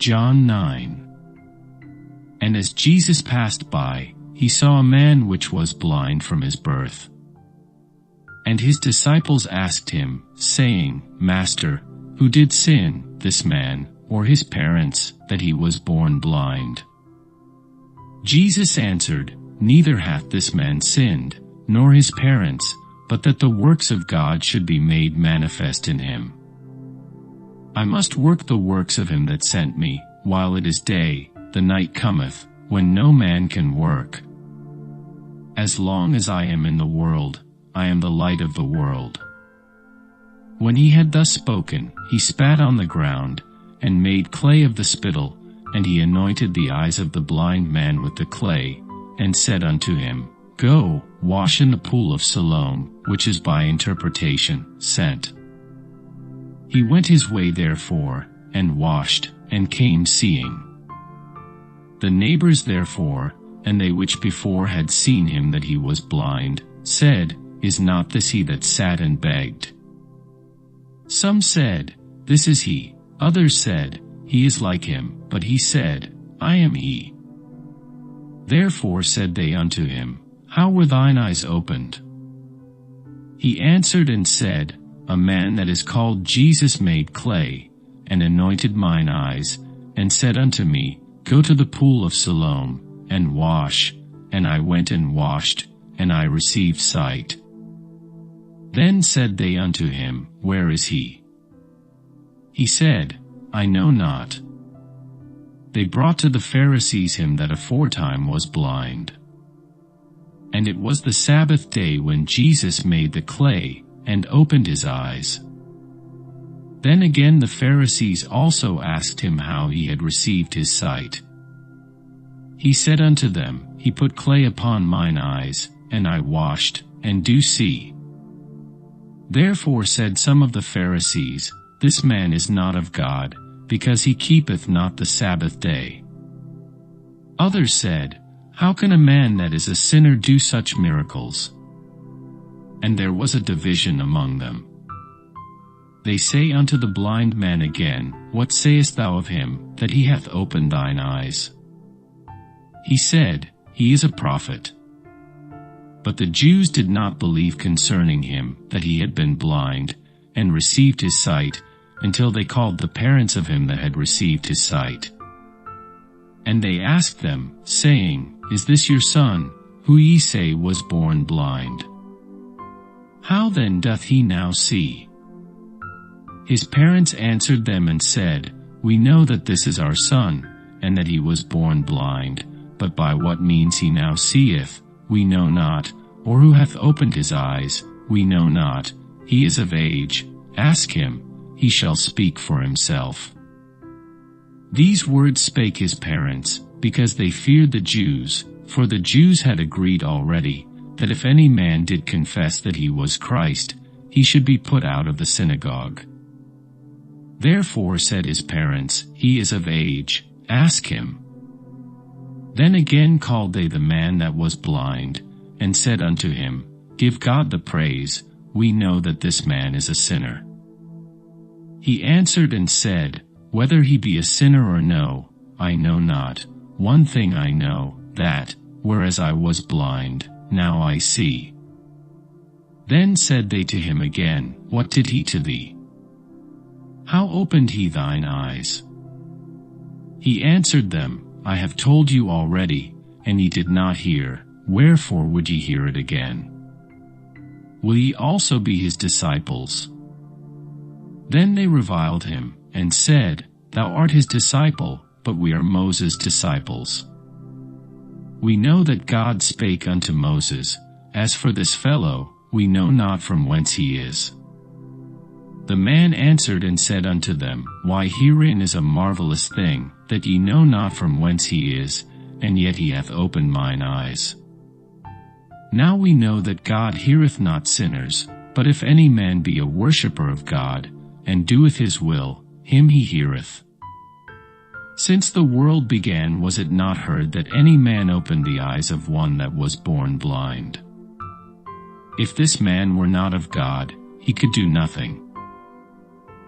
John 9. And as Jesus passed by, he saw a man which was blind from his birth. And his disciples asked him, saying, Master, who did sin, this man, or his parents, that he was born blind? Jesus answered, Neither hath this man sinned, nor his parents, but that the works of God should be made manifest in him. I must work the works of him that sent me, while it is day. The night cometh, when no man can work. As long as I am in the world, I am the light of the world. When he had thus spoken, he spat on the ground, and made clay of the spittle, and he anointed the eyes of the blind man with the clay, and said unto him, Go, wash in the pool of Siloam, which is by interpretation, sent. He went his way therefore, and washed, and came seeing. The neighbours therefore, and they which before had seen him that he was blind, said, Is not this he that sat and begged? Some said, This is he. Others said, He is like him. But he said, I am he. Therefore said they unto him, How were thine eyes opened? He answered and said, A man that is called Jesus made clay, and anointed mine eyes, and said unto me, Go to the pool of Siloam, and wash. And I went and washed, and I received sight. Then said they unto him, Where is he? He said, I know not. They brought to the Pharisees him that aforetime was blind. And it was the Sabbath day when Jesus made the clay, and opened his eyes. Then again the Pharisees also asked him how he had received his sight. He said unto them, He put clay upon mine eyes, and I washed, and do see. Therefore said some of the Pharisees, This man is not of God, because he keepeth not the Sabbath day. Others said, How can a man that is a sinner do such miracles? And there was a division among them. They say unto the blind man again, What sayest thou of him, that he hath opened thine eyes? He said, He is a prophet. But the Jews did not believe concerning him, that he had been blind, and received his sight, until they called the parents of him that had received his sight. And they asked them, saying, Is this your son, who ye say was born blind? How then doth he now see? His parents answered them and said, We know that this is our son, and that he was born blind, but by what means he now seeth, we know not, or who hath opened his eyes, we know not. He is of age, ask him, he shall speak for himself. These words spake his parents, because they feared the Jews, for the Jews had agreed already, that if any man did confess that he was Christ, he should be put out of the synagogue. Therefore said his parents, He is of age, ask him. Then again called they the man that was blind, and said unto him, Give God the praise, we know that this man is a sinner. He answered and said, Whether he be a sinner or no, I know not. One thing I know, that, whereas I was blind, now I see. Then said they to him again, What did he to thee? How opened he thine eyes? He answered them, I have told you already, and ye did not hear, wherefore would ye hear it again? Will ye also be his disciples? Then they reviled him, and said, Thou art his disciple, but we are Moses' disciples. We know that God spake unto Moses, As for this fellow, we know not from whence he is. The man answered and said unto them, Why, herein is a marvellous thing, that ye know not from whence he is, and yet he hath opened mine eyes. Now we know that God heareth not sinners, but if any man be a worshipper of God, and doeth his will, him he heareth. Since the world began was it not heard that any man opened the eyes of one that was born blind? If this man were not of God, he could do nothing.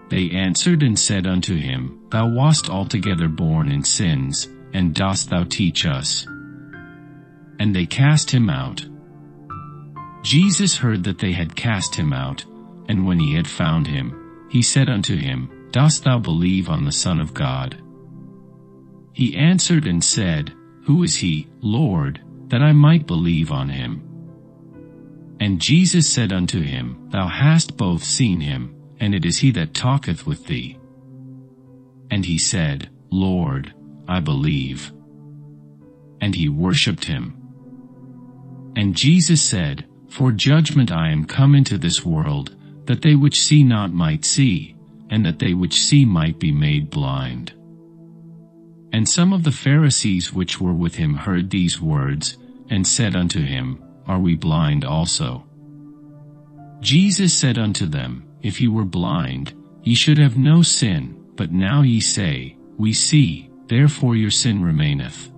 They answered and said unto him, Thou wast altogether born in sins, and dost thou teach us? And they cast him out. Jesus heard that they had cast him out, and when he had found him, he said unto him, Dost thou believe on the Son of God? He answered and said, Who is he, Lord, that I might believe on him? And Jesus said unto him, Thou hast both seen him, and it is he that talketh with thee. And he said, Lord, I believe. And he worshipped him. And Jesus said, For judgment I am come into this world, that they which see not might see, and that they which see might be made blind. And some of the Pharisees which were with him heard these words, and said unto him, Are we blind also? Jesus said unto them, If ye were blind, ye should have no sin, but now ye say, We see, therefore your sin remaineth.